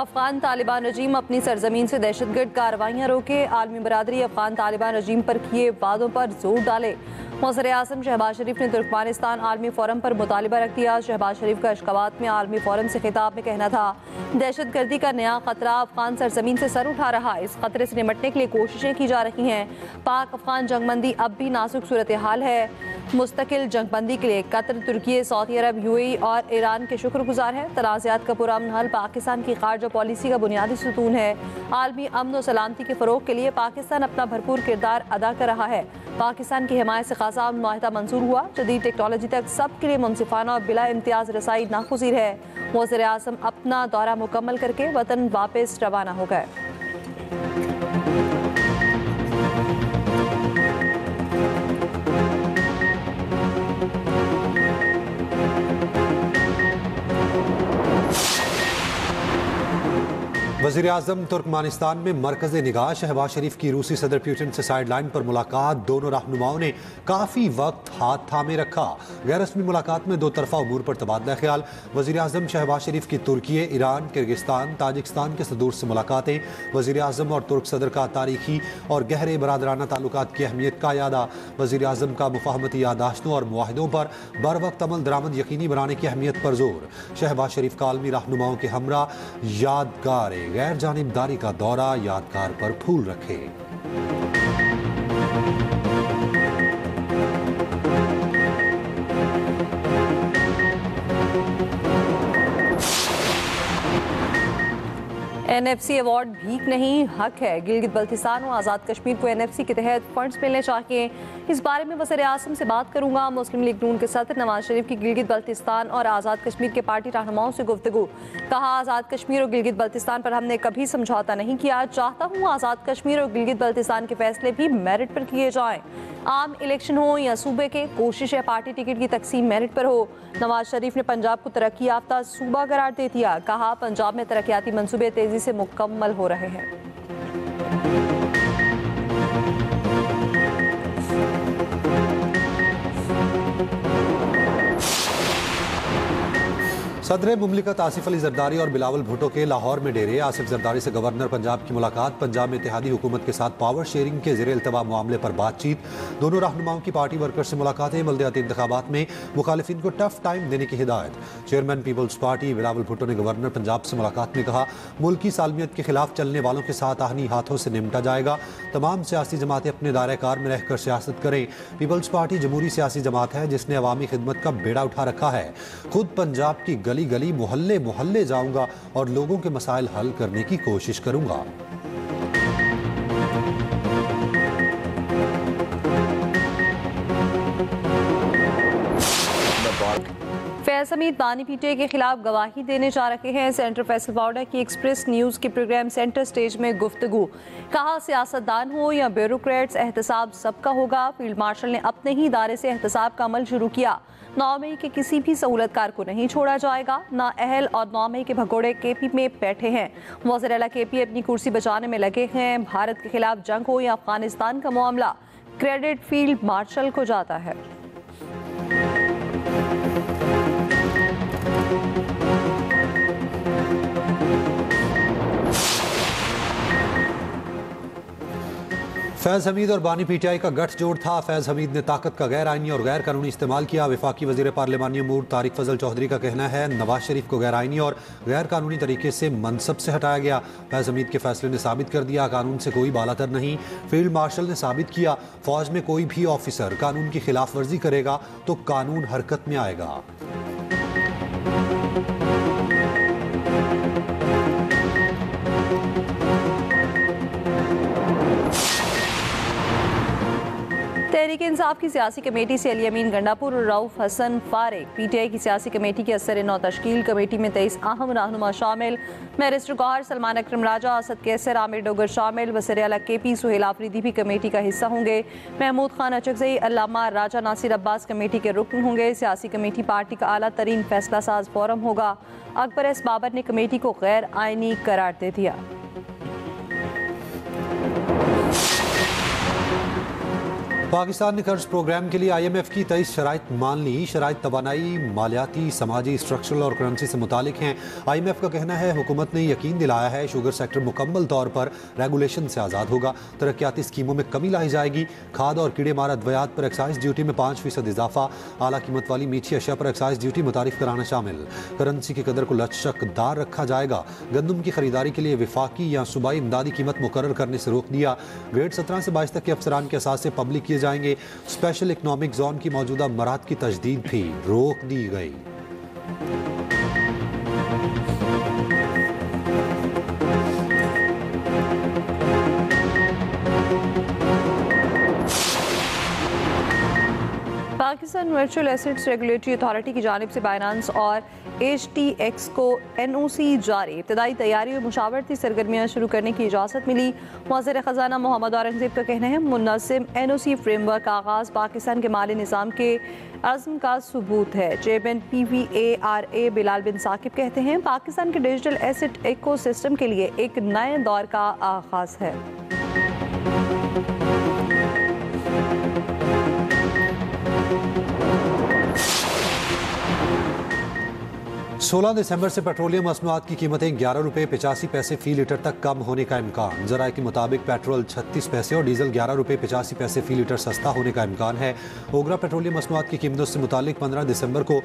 अफगान तालिबान रजीम अपनी सरजमीन से दहशतगर्द कार्रवाइयाँ रोके। आलमी बरादरी अफगान तालिबान रजीम पर किए वादों पर जोर डाले। वज़ीर-ए-आज़म शहबाज शरीफ ने तुर्कमानिस्तान आलमी फोरम पर मुतालिबा रख दिया। शहबाज शरीफ का अशकाबाद में आलमी फोरम से खिताब में कहना था, दहशतगर्दी का नया खतरा अफगान सरजमीन से सर उठा रहा है। इस खतरे से निपटने के लिए कोशिशें की जा रही हैं। पाक अफगान जंगबंदी अब भी नाजुक सूरत हाल है। मुस्तकिल जंगबंदी के लिए कतर, तुर्की, सऊदी अरब, यूएई और ईरान के शुक्रगुजार है। तनाज़ात का पुरअमन हल पाकिस्तान की खारजा पॉलिसी का बुनियादी सुतून है। आलमी अमन और सलामती के फ़रोग के लिए पाकिस्तान अपना भरपूर किरदार अदा कर रहा है। पाकिस्तान की हिमायत से खासा मुआहिदा मंजूर हुआ। जदीद टेक्नोलॉजी तक सबके लिए मुनसिफाना और बिला इम्तियाज़ रसाई नागुज़ीर है। वज़ीर-ए-आज़म अपना दौरा मुकम्मल करके वतन वापस रवाना हो गए। वज़ीर-ए-आज़म तुर्कमानिस्तान में मरकज़ निगाह शहबाज शरीफ की रूसी सदर पुतिन से साइड लाइन पर मुलाकात। दोनों रहनुमाओं ने काफ़ी वक्त हाथ थामे रखा। गैर रस्मी मुलाकात में दो तरफा उमूर पर तबादला ख्याल। वज़ीर-ए-आज़म शहबाज शरीफ की तुर्की, ईरान, किर्गिस्तान, ताजिकिस्तान के सदूर से मुलाकातें। वज़ीर-ए-आज़म और तुर्क सदर का तारीखी और गहरे बरादराना ताल्लुकात की अहमियत का यादा। वज़ीर-ए-आज़म का मुफाहमती यादाश्तों और मुआहिदों पर बर वक्त अमल दरामद यकीनी बनाने की अहमियत पर जोर। शहबाज शरीफ का आलमी रहनुमाओं के हमरा यादगार गैर जानिबदारी का दौरा, यादगार पर फूल रखे। एनएफसी अवार्ड भीख नहीं, हक है। गिलगित बल्तिस्तान और आज़ाद कश्मीर को एनएफसी के तहत फंड्स मिलने चाहिए। इस बारे में वज़ीर-ए-आज़म से बात करूंगा। मुस्लिम लीग नून के सदर नवाज शरीफ की गिलगित बल्तिस्तान और आज़ाद कश्मीर के पार्टी रहनुमाओं से गुफ्तगू। कहा, आज़ाद कश्मीर और गिलगित बल्तिस्तान पर हमने कभी समझौता नहीं किया। चाहता हूँ आज़ाद कश्मीर और गिलगित बल्तिस्तान के फैसले भी मेरिट पर किए जाएँ। आम इलेक्शन हो या सूबे के, कोशिश है पार्टी टिकट की तकसीम मेरिट पर हो। नवाज शरीफ ने पंजाब को तरक्की याफ्ता सूबा करार दे दिया। कहा, पंजाब में तरक्याती मंसूबे तेजी से मुकम्मल हो रहे हैं। सदर मुमलिकत आसिफ अली जरदारी और बिलावल भुट्टो के लाहौर में डेरे। आसिफ जरदारी से गवर्नर पंजाब की मुलाकात। पंजाब में इत्तेहादी हुकूमत के साथ पावर शेयरिंग के ज़ेरे इल्तवा मामले पर बातचीत। दोनों रहनुमाओं की पार्टी वर्कर्स से मुलाकातें। बल्दियाती इंतखाबात में मुखालिफिन को टफ टाइम देने की हिदायत। Chairman People's Party Bilawal Bhutto ने गवर्नर पंजाब से मुलाकात में कहा, मुल्क की सालमियत के खिलाफ चलने वालों के साथ आहनी हाथों से निपटा जाएगा। तमाम सियासी जमातें अपने दायरे कार में रहकर सियासत करें। पीपल्स पार्टी जमहूरी सियासी जमात है जिसने अवामी खिदमत का बेड़ा उठा रखा है। खुद पंजाब की गली गली, मोहल्ले मोहल्ले जाऊंगा और लोगों के मसाइल हल करने की कोशिश करूंगा। फैज़ हमीद बानी पीटीआई के खिलाफ गवाही देने जा रहे हैं। सेंटर फैसल पाउडर की एक्सप्रेस न्यूज़ के प्रोग्राम सेंटर स्टेज में गुफ्तगू। कहा, सियासतदान हो या ब्यूरोक्रेट्स, एहतसाब सबका होगा। फील्ड मार्शल ने अपने ही इदारे से एहतसाब का अमल शुरू किया। 9 मई के किसी भी सहूलतकार को नहीं छोड़ा जाएगा। नाअहल और 9 मई के भगोड़े केपी में बैठे हैं। वज़ीर आला केपी अपनी कुर्सी बचाने में लगे हैं। भारत के खिलाफ जंग हो या अफगानिस्तान का मामला, क्रेडिट फील्ड मार्शल को जाता है। फैज़ हमीद और बानी पीटीआई का गठजोड़ था। फैज़ हमीद ने ताकत का गैर आइनी और गैर कानूनी इस्तेमाल किया। वफाकी वज़ीर पार्लिमानी अमूर तारिक फजल चौधरी का कहना है, नवाज शरीफ को गैर आइनी और गैर कानूनी तरीके से मनसब से हटाया गया। फैज़ हमीद के फैसले ने साबित कर दिया, कानून से कोई बालातर नहीं। फील्ड मार्शल ने साबित किया, फौज में कोई भी ऑफिसर कानून की खिलाफ वर्जी करेगा तो कानून हरकत में आएगा। तहरीक इंसाफ की सियासी कमेटी से अली अमीन गंडापुर और रऊफ हसन फारिग। पीटीआई की सियासी कमेटी की असर नौ तश्कील। कमेटी में 23 अहम रहनुमा शामिल। बैरिस्टर गौहर, सलमान अकरम राजा, असद कैसर, आमिर डोगर शामिल। वज़ीर आला केपी सुहेल आफरीदी भी कमेटी का हिस्सा होंगे। महमूद खान अचकज़ई, अल्लामा राजा नासिर अब्बास कमेटी के रुकन होंगे। सियासी कमेटी पार्टी का आला तरीन फैसला साज फोरम होगा। अकबर एस बाबर ने कमेटी को गैर आइनी करार दे दिया। पाकिस्तान ने कर्ज प्रोग्राम के लिए IMF की 23 शराइत मान ली। शराइत तवानाई, मालियाती, समाजी, स्ट्रक्चरल और करेंसी से मुतालिक हैं। IMF का कहना है हुकूमत ने यकीन दिलाया है शुगर सेक्टर मुकम्मल तौर पर रेगुलेशन से आज़ाद होगा। तरक्याती स्कीमों में कमी लाई जाएगी। खाद और कीड़े मार अद्वियात पर एक्साइज ड्यूटी में 5% इजाफा। आला कीमत वाली मीठी अशिया पर एक्साइज ड्यूटी मुतारिफ कराना शामिल। करेंसी की कदर को लचकदार रखा जाएगा। गंदम की खरीदारी के लिए विफाकी या सूबाई इमदादी कीमत मुकर्रर करने से रोक दिया। ग्रेड 17 से 22 तक के अफसरान के असास से पब्लिक किए जाएंगे। स्पेशल इकनॉमिक जोन की मौजूदा मराहत की तजदीद भी रोक दी गई। Pakistan virtual assets regulatory authority की जानिब से बाइनांस और HTX को NOC जारी। इब्तदाई तैयारी और मुशावरती सरगर्मियाँ शुरू करने की इजाज़त मिली। वज़ीर ख़जाना मोहम्मद औरंगज़ेब का कहना है मुनज़्ज़म NOC फ्रेमवर्क का आगाज़ पाकिस्तान के माली निज़ाम के अज़्म का सबूत है। चेयरमैन PVARA बिलाल बिन साकिब कहते हैं पाकिस्तान के डिजिटल एसेट इको सिस्टम के लिए एक नए दौर का आगाज़ है। 16 दिसंबर से पेट्रोलियम मसनूआत की कीमतें 11 रुपये 85 पैसे फी लीटर तक कम होने का इम्कान। ज़राए के मुताबिक पेट्रोल 36 पैसे और डीजल 11 रुपये 85 पैसे फी लीटर सस्ता होने का इम्कान है। ओगरा पेट्रोलियम मसनूआत की कीमतों से मुतालिक 15 दिसंबर को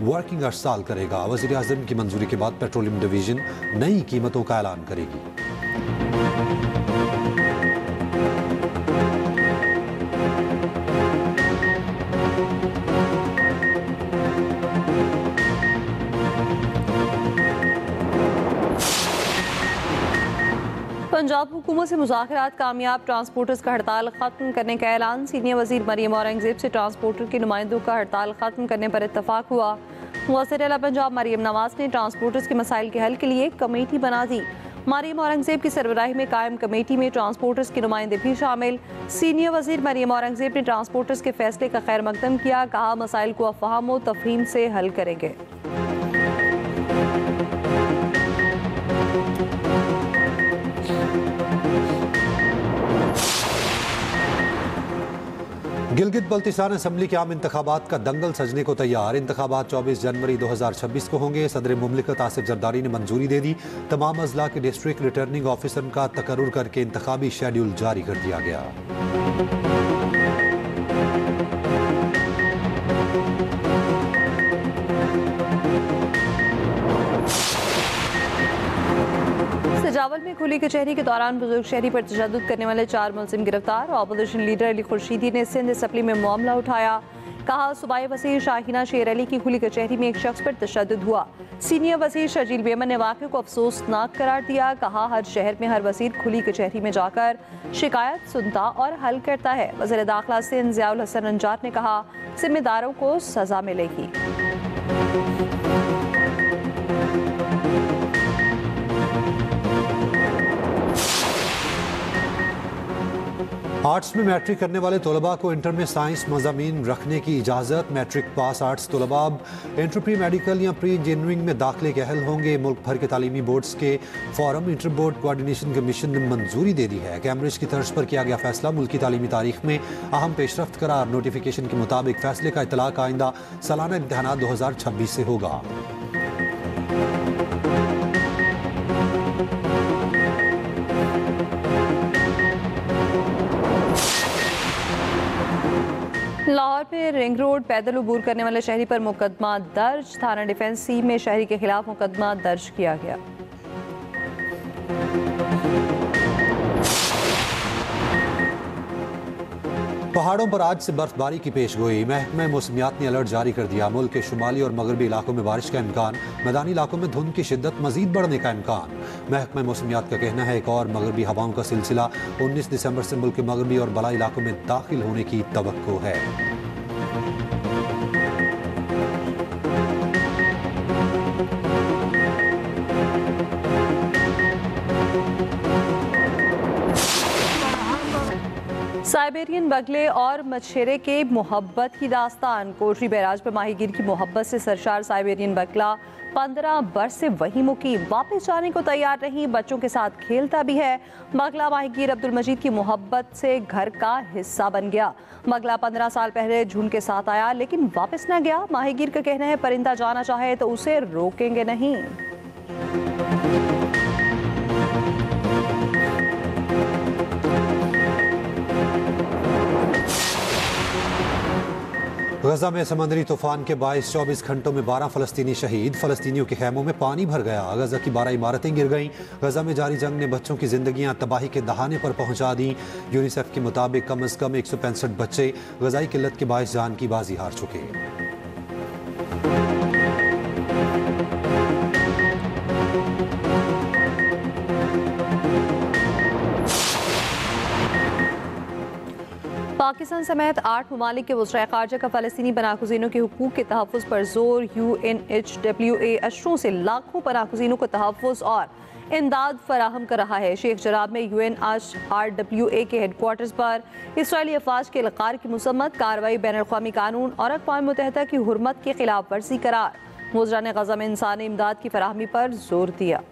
वर्किंग अरसाल करेगा। वज़ीर आज़म की मंजूरी के बाद पेट्रोलियम डिवीजन नई कीमतों का ऐलान करेगी। पंजाब हुकूमत से मुज़ाकरात कामयाब। ट्रांसपोर्टर्स का हड़ताल ख़त्म करने का ऐलान। सीनियर वज़ीर मरियम औरंगज़ेब से ट्रांसपोर्टर के नुमाइंदों का हड़ताल ख़त्म करने पर इत्तफाक हुआ। वज़ीर आला पंजाब मरियम नवाज ने ट्रांसपोर्टर्स के मसाइल के हल के लिए कमेटी बना दी। मरियम औरंगज़ेब की सरबराही में कायम कमेटी में ट्रांसपोर्टर्स के नुमाइंदे भी शामिल। सीनियर वज़ीर मरियम औरंगज़ेब ने ट्रांसपोर्टर्स के फैसले का खैर मकदम किया। कहा मसाइल को अफ़हाम व तफ़हीम से हल करेंगे। गिलगित बल्तिस्तान असम्बली के आम इंतखाबात का दंगल सजने को तैयार। इंतखाबात 24 जनवरी 2026 को होंगे। सदर मुमलिकत आसिफ जरदारी ने मंजूरी दे दी। तमाम अजला के डिस्ट्रिक्ट रिटर्निंग ऑफिसर का तकर्रुर करके इंतखाबी शेड्यूल जारी कर दिया गया। सजावल में खुली कचहरी के दौरान बुजुर्ग शहरी पर तशद्दुद करने वाले 4 मुलजिम गिरफ्तार। ऑपोजिशन लीडर अली खुर्शीदी ने सिंध असम्बली में मामला उठाया। कहा सूबाई वज़ीर शाहीना शेर अली की खुली कचहरी में एक शख्स पर तशद्दुद हुआ। सीनियर वज़ीर शर्जील बेमन ने वाक़े को अफसोसनाक करार दिया। कहा हर शहर में हर वज़ीर खुली कचहरी में जाकर शिकायत सुनता और हल करता है। वज़ीर दाखिला सिंध ज़ियाउल हसन रंजात ने कहा जिम्मेदारों को सजा मिलेगी। आर्ट्स में मैट्रिक करने वाले तलबा को इंटर में साइंस मज़ामीन रखने की इजाज़त। मैट्रिक पास आर्ट्स तलबा अब इंटर प्री मेडिकल या प्री इंजीनियरिंग में दाखिले के अहल होंगे। मुल्क भर के तालीमी बोर्ड्स के forum inter board coordination commission ने मंजूरी दे दी है। कैम्ब्रिज की तर्ज पर किया गया फैसला मुल्की तालीमी तारीख में अहम पेशरफ्त करार। नोटिफिकेशन के मुताबिक फैसले का इतलाक आइंदा सालाना इम्तहानात 2026 से होगा। लाहौर में रिंग रोड पैदल अबूर करने वाले शहरी पर मुकदमा दर्ज। थाना डिफेंस सी में शहरी के खिलाफ मुकदमा दर्ज किया गया। पहाड़ों पर आज से बर्फबारी की पेशगोई। महकमा मौसमियात ने अलर्ट जारी कर दिया। मुल्क के शुमाली और मगरबी इलाकों में बारिश का इम्कान। मैदानी इलाकों में धुंध की शिद्दत मजीद बढ़ने का इम्कान। महकमा मौसमियात का कहना है एक और मगरबी हवाओं का सिलसिला 19 दिसंबर से मुल्क के मगरबी और बलाई इलाकों में दाखिल होने की तवक्को है। साइबेरियन बगले और मछेरे के मोहब्बत की दास्तान। कोटरी बैराज पर माहीगीर की मोहब्बत से सरशार साइबेरियन बगला 15 बरस से वही मुकीम, वापस जाने को तैयार नहीं, बच्चों के साथ खेलता भी है। मगला माहीगीर अब्दुल मजीद की मोहब्बत से घर का हिस्सा बन गया। मगला 15 साल पहले झुंड के साथ आया लेकिन वापस न गया। माहीगीर का कहना है परिंदा जाना चाहे तो उसे रोकेंगे नहीं। गजा में समंदरी तूफान के बायस 24 घंटों में 12 फलस्तीनी शहीद। फलस्तीनियों के खैमों में पानी भर गया। गजा की 12 इमारतें गिर गईं। गजा में जारी जंग ने बच्चों की जिंदगियां तबाही के दहाने पर पहुंचा दी। यूनिसेफ के मुताबिक कम से कम 165 बच्चे गजाई किल्लत के बायस जान की बाजी हार चुके। पाकिस्तान समेत 8 ममालिक के वज़ीर ख़ारजा का फ़लस्तीनी पनाहगज़ीनों के हुकूक़ के तहफ़्फ़ुज़ पर जोर। UNHWA अशरों से लाखों पनाहगज़ीनों को तहफ़्फ़ुज़ और इमदाद फराहम कर रहा है। शेख जराब में UNHRWA के हेडक्वार्टर्स पर इसराइली अफवाज के इल्क़ार की मुसम्मत कार्रवाई बैनुल-अक़वामी कानून और अक़वाम मुत्तहिदा की हुर्मत की खिलाफ वर्जी करार। वज़रा ने गज़ा में इंसानी इमदाद की फराहमी पर जोर दिया।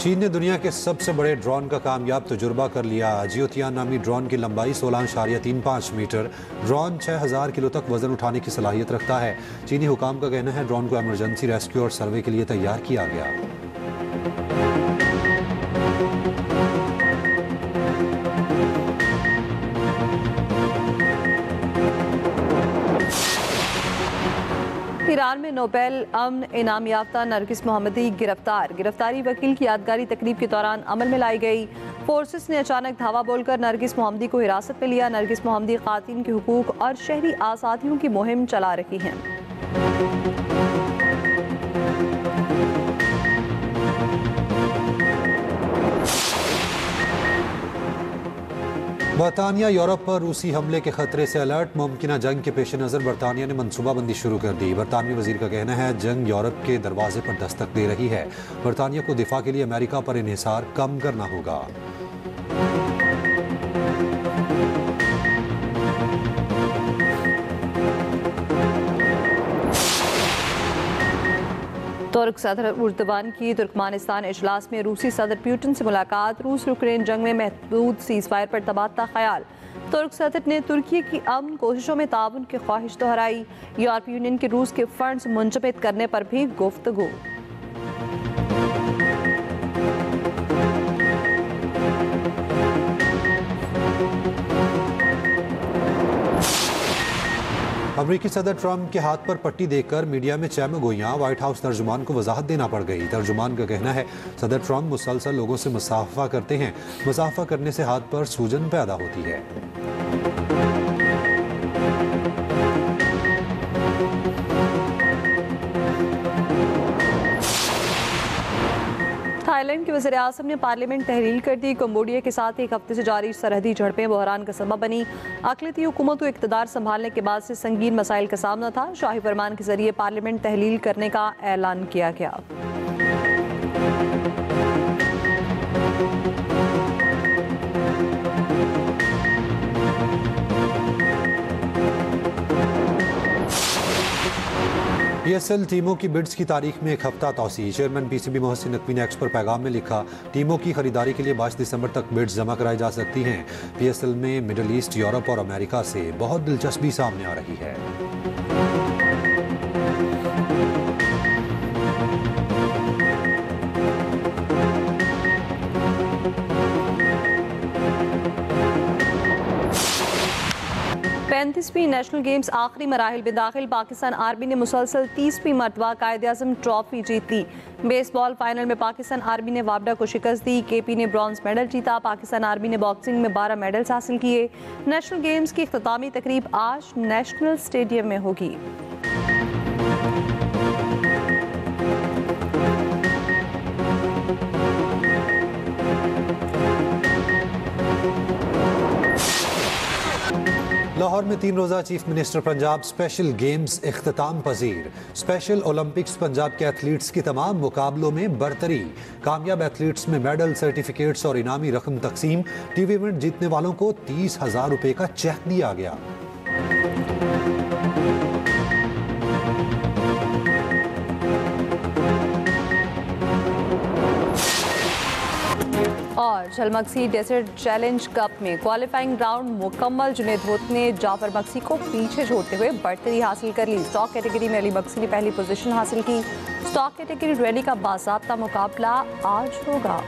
चीन ने दुनिया के सबसे बड़े ड्रोन का कामयाब तजुर्बा कर लिया। जियोतियान नामी ड्रोन की लंबाई 16.35 मीटर। ड्रोन 6000 किलो तक वजन उठाने की सलाहियत रखता है। चीनी हुकाम का कहना है ड्रोन को इमरजेंसी रेस्क्यू और सर्वे के लिए तैयार किया गया। ईरान में नोबेल अमन इनाम याफ्ता नरगिस मोहम्मदी गिरफ्तार। गिरफ्तारी वकील की यादगारी तकरीब के दौरान अमल में लाई गई। फोर्सेस ने अचानक धावा बोलकर नरगिस मोहम्मदी को हिरासत में लिया। नरगिस मोहम्मदी खातिन के हुकूक और शहरी आज़ादियों की मुहिम चला रही हैं। बरतानिया यूरोप पर रूसी हमले के खतरे से अलर्ट। मुमकिन जंग के पेश नज़र बरतानिया ने मनसूबाबंदी शुरू कर दी। बरतानवी वजीर का कहना है जंग यूरोप के दरवाजे पर दस्तक दे रही है। बरतानिया को दिफा के लिए अमेरिका पर इन्हिसार कम करना होगा। तुर्क सदर उर्दवान की तुर्कमानिस्तान इजलास में रूसी सदर पुतिन से मुलाकात। रूस यूक्रेन जंग में महदूद सीज़फायर पर तबादला ख्याल। तुर्क सदर ने तुर्की की अमन कोशिशों में ताउन की ख्वाहिश दोहराई। यूरोपीय यूनियन के रूस के फंड्स मुंजमद करने पर भी गुफ्तगू। अमरीकी सदर ट्रंप के हाथ पर पट्टी देकर मीडिया में चैमगोइयां। व्हाइट हाउस तर्जुमान को वजाहत देना पड़ गई। तर्जुमान का कहना है सदर ट्रंप मुसलसल लोगों से मुसाफा करते हैं। मुसाफा करने से हाथ पर सूजन पैदा होती है। थाईलैंड के वज़ीर आज़म ने पार्लियामेंट तहलील कर दी। कंबोडिया के साथ एक हफ्ते से जारी सरहदी झड़पें बहरान का सबब बनी। अक़लियती हुकूमत को इक़्तिदार संभालने के बाद से संगीन मसाइल का सामना था। शाही फरमान के जरिए पार्लियामेंट तहलील करने का ऐलान किया गया। PSL टीमों की बिड्स की तारीख में एक हफ्ता तौसी। चेयरमैन PCB मोहसिन नकवी ने एक्स पर पैगाम में लिखा टीमों की खरीदारी के लिए 22 दिसंबर तक बिड्स जमा कराई जा सकती हैं। PSL में मिडल ईस्ट, यूरोप और अमेरिका से बहुत दिलचस्पी सामने आ रही है। पैंतीसवीं नेशनल गेम्स आखिरी मराहिल में दाखिल। पाकिस्तान आर्मी ने मुसलसल 30वीं मरतबा कायद-ए-आज़म ट्रॉफी जीत ली। बेसबॉल फाइनल में पाकिस्तान आर्मी ने वापडा को शिकस्त दी। KP ने ब्रॉन्ज मेडल जीता। पाकिस्तान आर्मी ने बॉक्सिंग में 12 मेडल्स हासिल किए। नेशनल गेम्स की इख्तितामी तकरीब आज नेशनल स्टेडियम में होगी। लाहौर में 3 रोज़ा chief minister Punjab special games इख्तिताम पजीर। स्पेशल ओलंपिक्स पंजाब के एथलीट्स की तमाम मुकाबलों में बरतरी। कामयाब एथलीट्स में मेडल, सर्टिफिकेट्स और इनामी रकम तकसीम। टीवी इवेंट जीतने वालों को 30,000 रुपए का चेक दिया गया। और झलमक्सी डेजर्ट चैलेंज कप में क्वालिफाइंग राउंड मुकम्मल। जुनेद होत ने जाफर मक्सी को पीछे छोड़ते हुए बढ़तरी हासिल कर ली। स्टॉक कैटेगरी में अली मक्सी ने पहली पोजीशन हासिल की। स्टॉक कैटेगरी रैली का बाज़ाब्ता मुकाबला आज होगा।